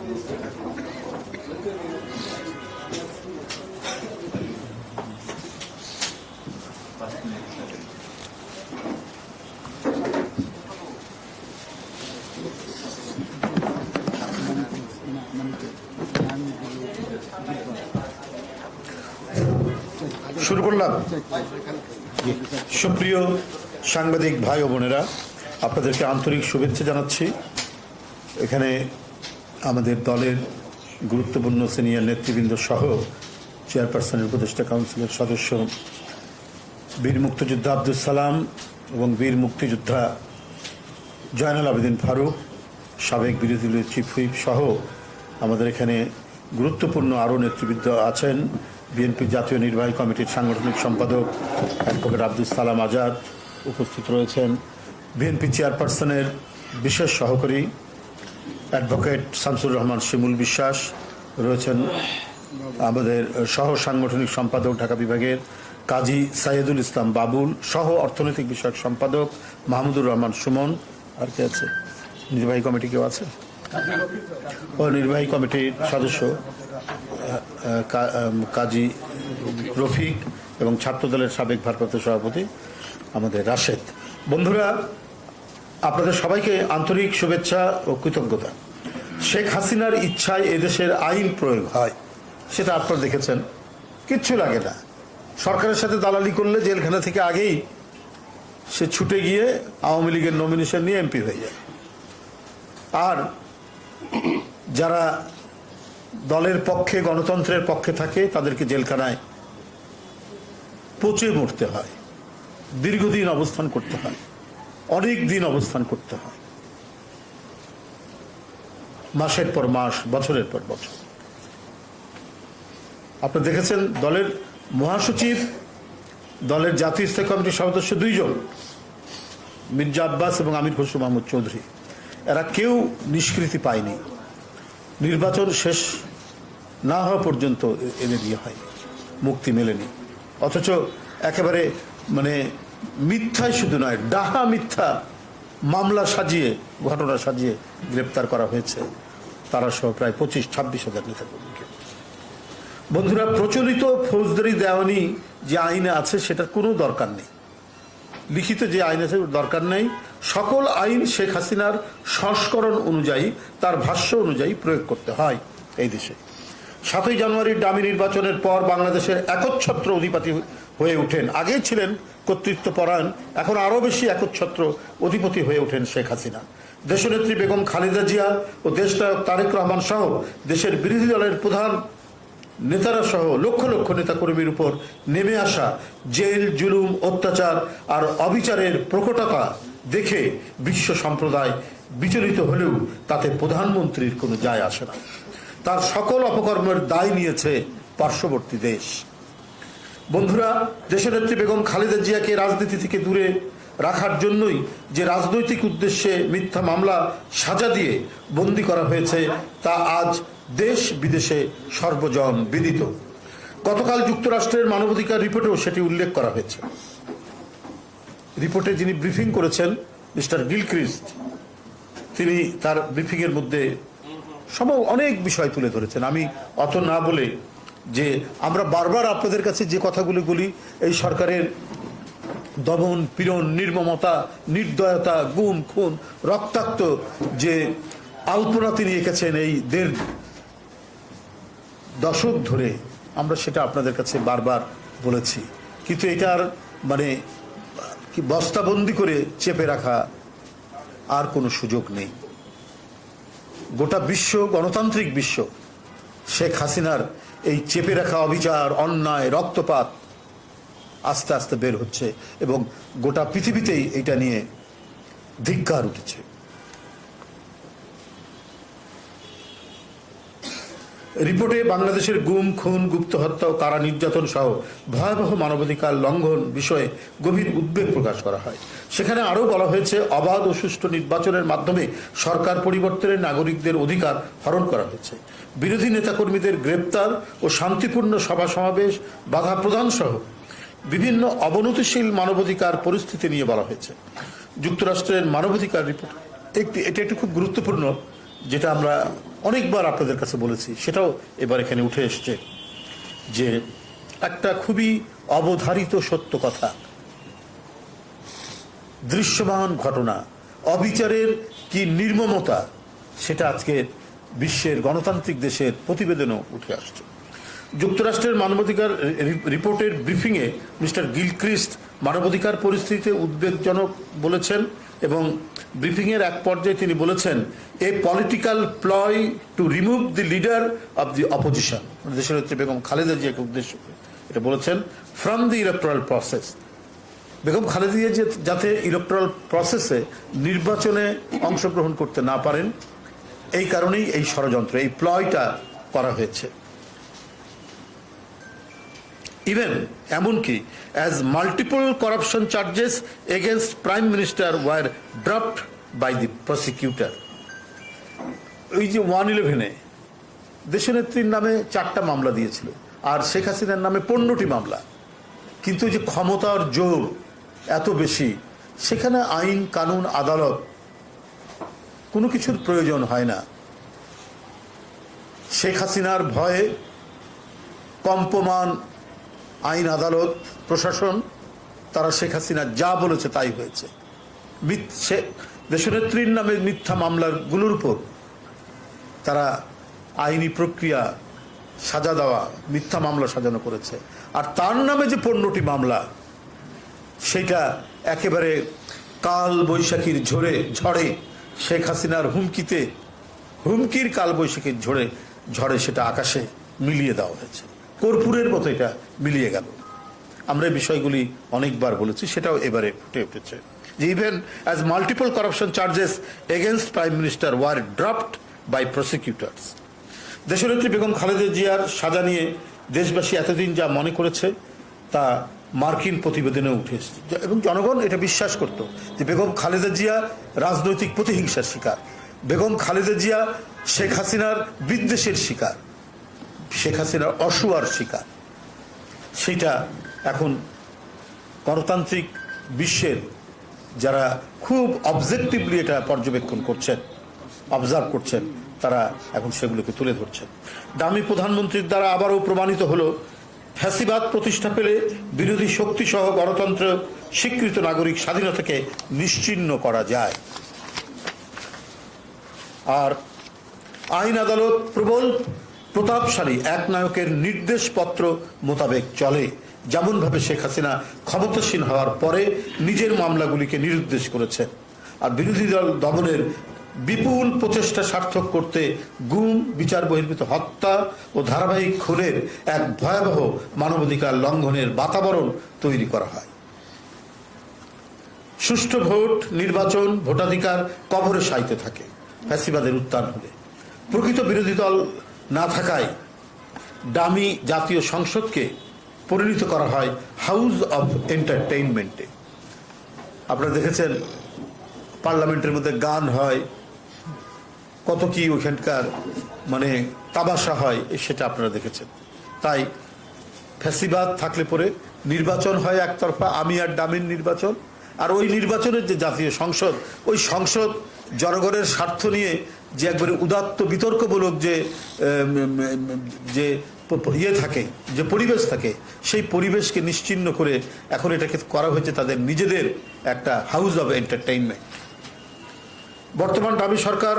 শুরু করলাম। সুপ্রিয় সাংবাদিক ভাই ও বোনেরা, আপনাদেরকে আন্তরিক শুভেচ্ছা জানাচ্ছি। এখানে আমাদের দলের গুরুত্বপূর্ণ সিনিয়র নেতৃবৃন্দ সহ চেয়ারপারসনের উপদেষ্টা কাউন্সিলের সদস্য বীর মুক্তিযোদ্ধা আব্দুল সালাম এবং বীর মুক্তিযোদ্ধা জয়নাল আবেদিন ফারুক, সাবেক বিরোধী দলের চিফ হুইপ সহ আমাদের এখানে গুরুত্বপূর্ণ আরও নেতৃবৃন্দ আছেন। বিএনপি জাতীয় নির্বাহী কমিটির সাংগঠনিক সম্পাদক অ্যাডভোকেট আব্দুল সালাম আজাদ উপস্থিত রয়েছেন। বিএনপি চেয়ারপারসনের বিশেষ সহকারী অ্যাডভোকেট শামসুর রহমান শিমুল বিশ্বাস রয়েছেন। আমাদের সহ সাংগঠনিক সম্পাদক ঢাকা বিভাগের কাজী সাইয়েদুল ইসলাম বাবুল, সহ অর্থনৈতিক বিষয়ক সম্পাদক মাহমুদুর রহমান সুমন। আর কে আছে? নির্বাহী কমিটি কেউ আছে? ও নির্বাহী কমিটির সদস্য কাজী রফিক এবং ছাত্রদলের সাবেক ভারপ্রাপ্ত সভাপতি আমাদের রাশেদ। বন্ধুরা, আপনাদের সবাইকে আন্তরিক শুভেচ্ছা ও কৃতজ্ঞতা। শেখ হাসিনার ইচ্ছায় এদেশের আইন প্রয়োগ হয়, সেটা আপনারা দেখেছেন। কিচ্ছু লাগে না, সরকারের সাথে দালালি করলে জেলখানা থেকে আগেই সে ছুটে গিয়ে আওয়ামী লীগের নমিনেশন নিয়ে এমপি হয়ে যায়। আর যারা দলের পক্ষে, গণতন্ত্রের পক্ষে থাকে তাদেরকে জেলখানায় পচে মরতে হয়, দীর্ঘদিন অবস্থান করতে হয়, অনেক দিন অবস্থান করতে হয়, মাসের পর মাস, বছরের পর বছর। আপনারা দেখেছেন দলের মহাসচিব, দলের জাতীয় স্থায়ী কমিটির সদস্য দুইজন, মির্জা আব্বাস এবং আমির খসরু মাহমুদ চৌধুরী, এরা কেউ নিষ্কৃতি পায়নি। নির্বাচন শেষ না হওয়া পর্যন্ত এদের দিয়ে হয়নি, মুক্তি মেলেনি। অথচ একেবারে মিথ্যাই শুধু নয়, ডাহা মিথ্যা মামলা সাজিয়ে, ঘটনা সাজিয়ে গ্রেপ্তার করা হয়েছে তারা সহ প্রায় 25-26 হাজার নেতাকর্মীকে। বন্ধুরা, প্রচলিত ফৌজদারি দেওয়ানি যে আইনে আছে সেটার কোনো দরকার নেই, লিখিত যে আইন আছে দরকার নেই। সকল আইন শেখ হাসিনার সংস্করণ অনুযায়ী, তার ভাষ্য অনুযায়ী প্রয়োগ করতে হয় এই দেশে। 7ই জানুয়ারির ডামি নির্বাচনের পর বাংলাদেশের একচ্ছত্র অধিপতি হয়ে ওঠেন, আগেই ছিলেন কর্তৃত্বপরায়ণ, এখন আরও বেশি একচ্ছত্র অধিপতি হয়ে ওঠেন শেখ হাসিনা। দেশনেত্রী বেগম খালেদা জিয়া ও দেশনায়ক তারেক রহমান সহ দেশের বিরোধী দলের প্রধান নেতারা সহ লক্ষ লক্ষ নেতাকর্মীর উপর নেমে আসা জেল, জুলুম, অত্যাচার আর অবিচারের প্রকটতা দেখে বিশ্ব সম্প্রদায় বিচলিত হলেও তাতে প্রধানমন্ত্রীর কোনো যায় আসে না। তার সকল অপকর্মের দায় নিয়েছে পার্শ্ববর্তী দেশ। বন্ধুরা, দেশনেত্রী বেগম খালেদা জিয়াকে রাজনীতি থেকে দূরে রাখার জন্যই যে রাজনৈতিক উদ্দেশ্যে মিথ্যা মামলা সাজা দিয়ে বন্দী করা হয়েছে তা আজ দেশ বিদেশে সর্বজন বিদিত। গতকাল যুক্তরাষ্ট্রের মানবাধিকার রিপোর্টেও সেটি উল্লেখ করা হয়েছে। রিপোর্টে যিনি ব্রিফিং করেছেন মিস্টার গিলক্রিস্ট, তিনি তার ব্রিফিংয়ের মধ্যে অনেক বিষয় তুলে ধরেছেন। আমি অত না বলে, যে আমরা বারবার আপনাদের কাছে যে কথাগুলি বলি, এই সরকারের দমন পীড়ন, নির্মমতা, নির্দয়তা, গুম খুন, রক্তাক্ত যে আলপনা তিনি এঁকেছেন এই 1.5 দশক ধরে, আমরা সেটা আপনাদের কাছে বারবার বলেছি। কিন্তু এটার কি বস্তাবন্দি করে চেপে রাখা আর কোনো সুযোগ নেই। গোটা বিশ্ব, গণতান্ত্রিক বিশ্ব, শেখ হাসিনার এই চেপে রাখা অবিচার, অন্যায়, রক্তপাত আস্তে আস্তে বের হচ্ছে এবং গোটা পৃথিবীতেই এটা নিয়ে ধিক্কার উঠেছে। রিপোর্টে বাংলাদেশের গুম খুন, গুপ্ত হত্যা ও কারা নির্যাতন সহ ভয়াবহ মানবাধিকার লঙ্ঘন বিষয়ে গভীর উদ্বেগ প্রকাশ করা হয়। সেখানে আরও বলা হয়েছে, অবাধ ও সুষ্ঠু নির্বাচনের মাধ্যমে সরকার পরিবর্তনের নাগরিকদের অধিকার হরণ করা হয়েছে। বিরোধী নেতাকর্মীদের গ্রেপ্তার ও শান্তিপূর্ণ সভা সমাবেশ বাধা প্রদান সহ বিভিন্ন অবনতিশীল মানবাধিকার পরিস্থিতি নিয়ে বলা হয়েছে। যুক্তরাষ্ট্রের মানবাধিকার রিপোর্ট এটা একটি খুব গুরুত্বপূর্ণ যেটা আমরা অনেকবার আপনাদের কাছে বলেছি, সেটাও এবার এখানে উঠে এসছে, যে একটা খুবই অবধারিত সত্য কথা, দৃশ্যমান ঘটনা, অবিচারের কি নির্মমতা, সেটা আজকে বিশ্বের গণতান্ত্রিক দেশের প্রতিবেদনও উঠে আসছে। যুক্তরাষ্ট্রের মানবাধিকার রিপোর্টের ব্রিফিংয়ে মিস্টার গিলক্রিস্ট মানবাধিকার পরিস্থিতিতে উদ্বেগজনক বলেছেন, এবং ব্রিফিংয়ের এক পর্যায়ে তিনি বলেছেন, a political প্লয় to remove the leader of the opposition, দেশনেত্রী বেগম খালেদা জিয়াকে উদ্দেশ্য করে এটা বলেছেন, from the electoral process. Begum Khaleda Zia যাতে ইলেকট্রাল প্রসেসে নির্বাচনে অংশগ্রহণ করতে না পারেন, এই কারণেই এই ষড়যন্ত্র, এই প্লয়টা করা হয়েছে। ইভেন এমনকি as multiple corruption charges against prime minister were dropped by the prosecutor. ওই যে 111-এ দেশনেত্রীর নামে 4টা মামলা দিয়েছিল, আর শেখ হাসিনার নামে 15টি মামলা, কিন্তু যে ক্ষমতার জোর এত বেশি, সেখানে আইন কানুন আদালত কোনো কিছুর প্রয়োজন হয় না। শেখ হাসিনার ভয়ে কম্পমান আইন আদালত প্রশাসন, তারা শেখ হাসিনা যা বলেছে তাই হয়েছে। দেশনেত্রীর নামে মিথ্যা মামলাগুলোর উপর তারা আইনি প্রক্রিয়া সাজা দেওয়া, মিথ্যা মামলা সাজানো করেছে। আর তার নামে যে 15টি মামলা, সেটা একেবারে কাল বৈশাখীর ঝড়ে শেখ হাসিনার হুমকির কাল বৈশাখীর ঝড়ে সেটা আকাশে মিলিয়ে দেওয়া হয়েছে, কর্পূরের মতো এটা মিলিয়ে গেল। আমরা এই বিষয়গুলি অনেকবার বলেছি, সেটাও এবারে ফুটে উঠেছে যে even as multiple corruption charges against prime minister were dropped by prosecutors. দেশনেত্রী বেগম খালেদা জিয়ার সাজা নিয়ে দেশবাসী এতদিন যা মনে করেছে তা মার্কিন প্রতিবেদনে উঠে এসেছে, এবং জনগণ এটা বিশ্বাস করত যে বেগম খালেদা জিয়া রাজনৈতিক প্রতিহিংসার শিকার, বেগম খালেদা জিয়া শেখ হাসিনার বিদ্বেষের শিকার, শেখ হাসিনার অসুয়ার শিকার। সেটা এখন গণতান্ত্রিক বিশ্বের যারা খুব অবজেক্টিভলি এটা পর্যবেক্ষণ করছেন, অবজার্ভ করছেন, তারা এখন সেগুলোকে তুলে ধরছেন। দামি প্রধানমন্ত্রীর দ্বারা আবারও প্রমাণিত হলো, ফ্যাসিবাদ প্রতিষ্ঠা পেলে বিরোধী শক্তি সহ গণতন্ত্র স্বীকৃত নাগরিক স্বাধীনতাকে নিশ্চিহ্ন করা যায়। আর আইন আদালত প্রবল প্রতাপশালী এক নায়কের নির্দেশপত্র মোতাবেক চলে, যেমনভাবে শেখ হাসিনা ক্ষমতাসীন হওয়ার পরে নিজের মামলাগুলিকে নিরুদ্দেশ করেছেন। আর বিরোধী দল দমনের বিপুল প্রচেষ্টা সার্থক করতে গুম, বিচার বহির্ভূত হত্যা ও ধারাবাহিক খুনের এক ভয়াবহ মানবাধিকার লঙ্ঘনের বাতাবরণ তৈরি করা হয়। সুষ্ঠু ভোট, নির্বাচন, ভোটাধিকার কবরে সাইতে থাকে ফ্যাসিবাদের উত্থান হলে। প্রকৃত বিরোধী দল না থাকায় ডামি জাতীয় সংসদকে পরিণত করা হয় হাউস অফ এন্টারটেইনমেন্টে। আপনারা দেখেছেন পার্লামেন্টের মধ্যে গান হয়, কত কি ওইখানকার মানে তামাশা হয়, সেটা আপনারা দেখেছেন। তাই ফ্যাসিবাদ থাকলে পরে নির্বাচন হয় একতরফা, আমি আর ডামির নির্বাচন, আর ওই নির্বাচনের যে জাতীয় সংসদ, ওই সংসদ জনগণের স্বার্থ নিয়ে যে একবারে উদাত্ত বিতর্কমূলক যে ইয়ে থাকে, যে পরিবেশ থাকে, সেই পরিবেশকে নিশ্চিহ্ন করে এখন এটাকে করা হয়েছে তাদের নিজেদের একটা হাউস অব এন্টারটেইনমেন্ট। বর্তমান ডামি সরকার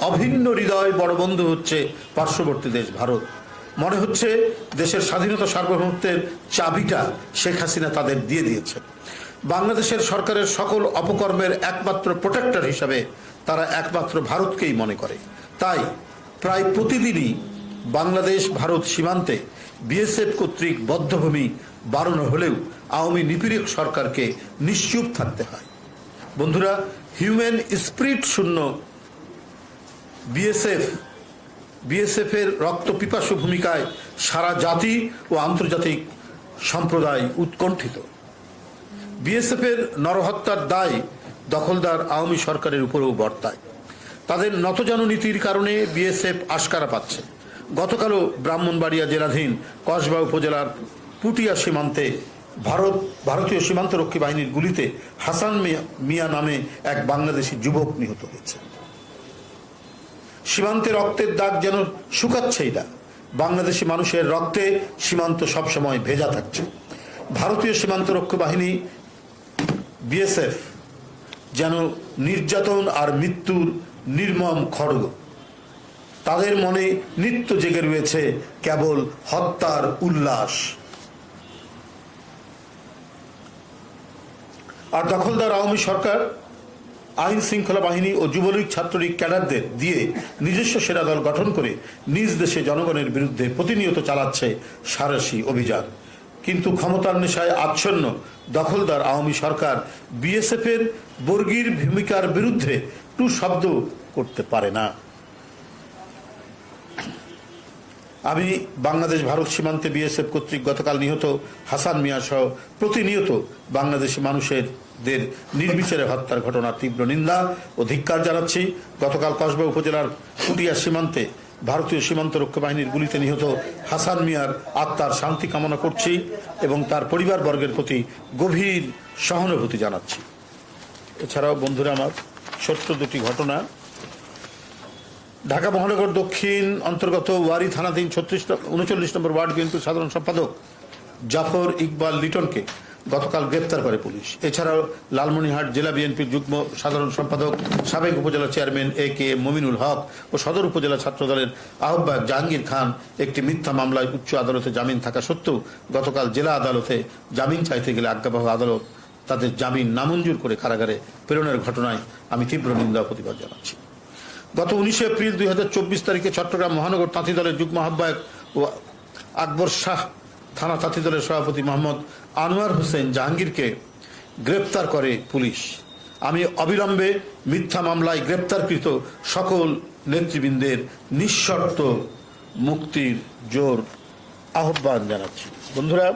অভিন্ন হৃদয় বড় বন্ধু হচ্ছে পার্শ্ববর্তী দেশ ভারত। মনে হচ্ছে দেশের স্বাধীনতা সার্বভৌমত্বের চাবিটা শেখ হাসিনা তাদের দিয়ে দিয়েছে। বাংলাদেশের সরকারের সকল অপকর্মের একমাত্র প্রোটেক্টর হিসাবে তারা একমাত্র ভারতকেই মনে করে। তাই প্রায় প্রতিদিনই বাংলাদেশ ভারত সীমান্তে বিএসএফ কর্তৃক বদ্ধভূমি বাড়ানো হলেও আওয়ামী নিপীড়ক সরকারকে নিশ্চুপ থাকতে হয়। বন্ধুরা, হিউম্যান স্পিরিট শূন্য বিএসএফ এর রক্ত পিপাসু ভূমিকায় সারা জাতি ও আন্তর্জাতিক সম্প্রদায় উৎকণ্ঠিত। বিএসএফ এর নরহত্যার দায় দখলদার আওয়ামী সরকারের উপরেও বর্তায়। তাদের নতজানু নীতির কারণে বিএসএফ আশকারা পাচ্ছে। গতকালও ব্রাহ্মণবাড়িয়া জেলাধীন কসবা উপজেলার পুটিয়া সীমান্তে ভারতীয় সীমান্তরক্ষী বাহিনীর গুলিতে হাসান মিয়া নামে এক বাংলাদেশি যুবক নিহত হয়েছে। সীমান্তে রক্তের দাগ যেন শুকাচ্ছেই না। বাংলাদেশি মানুষের রক্তে সীমান্ত সবসময় ভেজা থাকছে। ভারতীয় সীমান্ত রক্ষী বাহিনী বিএসএফ যেন নির্যাতন আর মৃত্যুর নির্মম খড়গ। তাদের মনে নিত্য জেগে রয়েছে কেবল হত্যার উল্লাস। আর দখলদার আওয়ামী সরকার আইন শৃঙ্খলা বাহিনী ও যুবলীগ ছাত্রলীগ ক্যাডারদের দিয়ে নিজস্ব সেনা দল গঠন করে নিজ দেশে জনগণের বিরুদ্ধে প্রতিনিয়ত চালাচ্ছে সাঁড়াশি অভিযান। কিন্তু ক্ষমতার নেশায় আচ্ছন্ন দখলদার আওয়ামী সরকার বিএসএফের বর্গীর ভূমিকার বিরুদ্ধে টু শব্দ করতে পারে না। আমি বাংলাদেশ ভারত সীমান্তে বিএসএফ কর্তৃক গতকাল নিহত হাসান মিয়া সহ প্রতিনিয়ত বাংলাদেশি মানুষদের নির্বিচারে হত্যার ঘটনার তীব্র নিন্দা ও ধিক্কার জানাচ্ছি। গতকাল কসবা উপজেলার কুটিয়া সীমান্তে ভারতীয় সীমান্ত রক্ষী বাহিনীর গুলিতে নিহত হাসান মিয়ার আত্মার শান্তি কামনা করছি এবং তার পরিবারবর্গের প্রতি গভীর সহানুভূতি জানাচ্ছি। এছাড়াও বন্ধুরা, আমার ছোট্ট দুটি ঘটনা। ঢাকা মহানগর দক্ষিণ অন্তর্গত ওয়ারি থানাধীন 39 নম্বর ওয়ার্ড বিএনপির সাধারণ সম্পাদক জাফর ইকবাল লিটনকে গতকাল গ্রেপ্তার করে পুলিশ। এছাড়াও লালমনিরহাট জেলা বিএনপির যুগ্ম সাধারণ সম্পাদক সাবেক উপজেলা চেয়ারম্যান এ.কে মমিনুল হক ও সদর উপজেলা ছাত্রদলের আহ্বায়ক জাহাঙ্গীর খান একটি মিথ্যা মামলায় উচ্চ আদালতে জামিন থাকা সত্ত্বেও গতকাল জেলা আদালতে জামিন চাইতে গেলে আজ্ঞাবহ আদালত তাদের জামিন নামঞ্জুর করে কারাগারে প্রেরণের ঘটনায় আমি তীব্র নিন্দা ও প্রতিবাদ জানাচ্ছি। গত 19 এপ্রিল 2024 তারিখে চট্টগ্রাম মহানগর তাঁতি দলের যুগ্ম আহ্বায়ক ও আকবর শাহ থানা তাঁতি দলের সভাপতি মোহাম্মদ আনোয়ার হোসেন জাহাঙ্গীরকে গ্রেপ্তার করে পুলিশ। আমি অবিলম্বে মিথ্যা মামলায় গ্রেপ্তারকৃত সকল নেতৃবৃন্দের নিঃশর্ত মুক্তির জোর আহ্বান জানাচ্ছি। বন্ধুরা,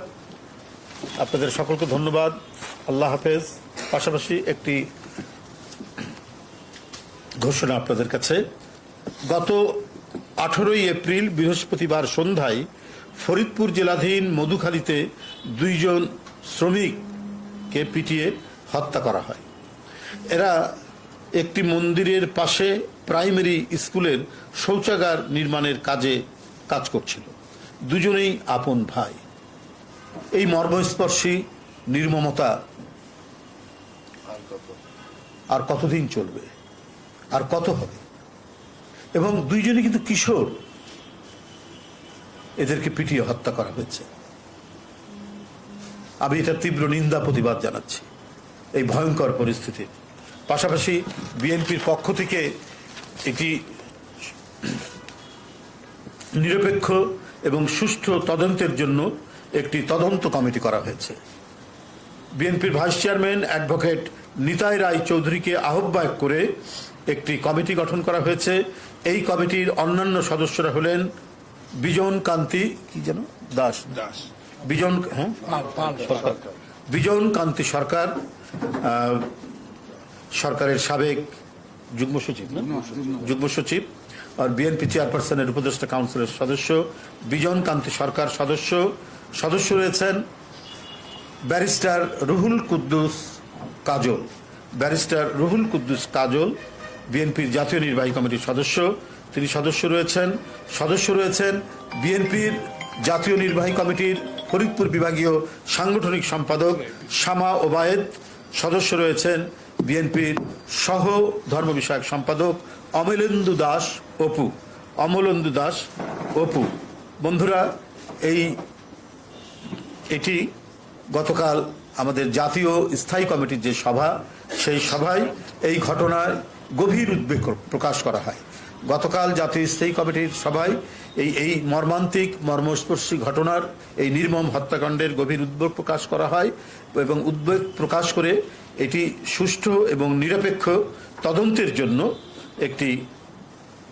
আপনাদের সকলকে ধন্যবাদ। আল্লাহ হাফেজ। পাশাপাশি একটি ঘোষণা আপনাদের কাছে। গত 18 এপ্রিল বৃহস্পতিবার সন্ধ্যায় ফরিদপুর জেলাধীন মধুখালীতে 2 জন শ্রমিককে পিটিয়ে হত্যা করা হয়। এরা একটি মন্দিরের পাশে প্রাইমারি স্কুলের শৌচাগার নির্মাণের কাজ করছিল। দুজনেই আপন ভাই। এই মর্মস্পর্শী নির্মমতা আর কতদিন চলবে, আর কত হবে? এবং দুইজনই কিন্তু কিশোর। এদেরকে পিটিয়ে হত্যা করা হয়েছে। আমি এটা তীব্র নিন্দা প্রতিবাদ জানাচ্ছি এই ভয়ঙ্কর পরিস্থিতির। পাশাপাশি বিএনপির পক্ষ থেকে এটি নিরপেক্ষ এবং সুষ্ঠু তদন্তের জন্য একটি তদন্ত কমিটি করা হয়েছে। বিএনপির ভাইস চেয়ারম্যান অ্যাডভোকেট নিতাই রায় চৌধুরীকে আহ্বায়ক করে একটি কমিটি গঠন করা হয়েছে। এই কমিটির অন্যান্য সদস্যরা হলেন বিজন কান্তি দাস, বিজন কান্তি সরকার, সরকারের সাবেক যুগ্ম সচিব আর বিএনপি চেয়ারপারসনের উপদেষ্টা কাউন্সিলের সদস্য বিজন কান্তি সরকার সদস্য রয়েছেন ব্যারিস্টার রুহুল কুদ্দুস কাজল, বিএনপির জাতীয় নির্বাহী কমিটির সদস্য, তিনি সদস্য রয়েছেন বিএনপির জাতীয় নির্বাহী কমিটির ফরিদপুর বিভাগীয় সাংগঠনিক সম্পাদক শামা ওবায়েদ, সদস্য রয়েছেন বিএনপির সহ ধর্ম বিষয়ক সম্পাদক অমলেন্দু দাস অপু। বন্ধুরা, এটি গতকাল আমাদের জাতীয় স্থায়ী কমিটির যে সভা, সেই সভায় এই ঘটনায় গভীর উদ্বেগ প্রকাশ করা হয়। গতকাল জাতীয় স্থায়ী কমিটির সভায় এই মর্মান্তিক মর্মস্পর্শী ঘটনার এই নির্মম হত্যাকাণ্ডের গভীর উদ্বেগ প্রকাশ করা হয় এবং উদ্বেগ প্রকাশ করে এটি সুষ্ঠু এবং নিরপেক্ষ তদন্তের জন্য একটি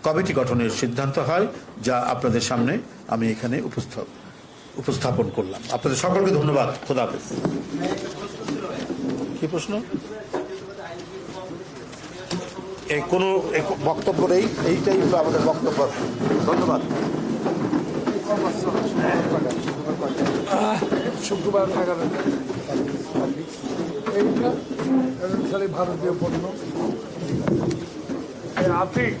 কমিটি গঠনের সিদ্ধান্ত হয়, যা আপনাদের সামনে আমি এখানে উপস্থাপন করলাম। আপনাদের সকলকে ধন্যবাদ। খোদা হাফেজ। কি প্রশ্ন? কোনো বক্তব্য নেই, এইটাই আমাদের বক্তব্য। ধন্যবাদ। শুক্রবার 11 ভারতীয় পণ্য আর্থিক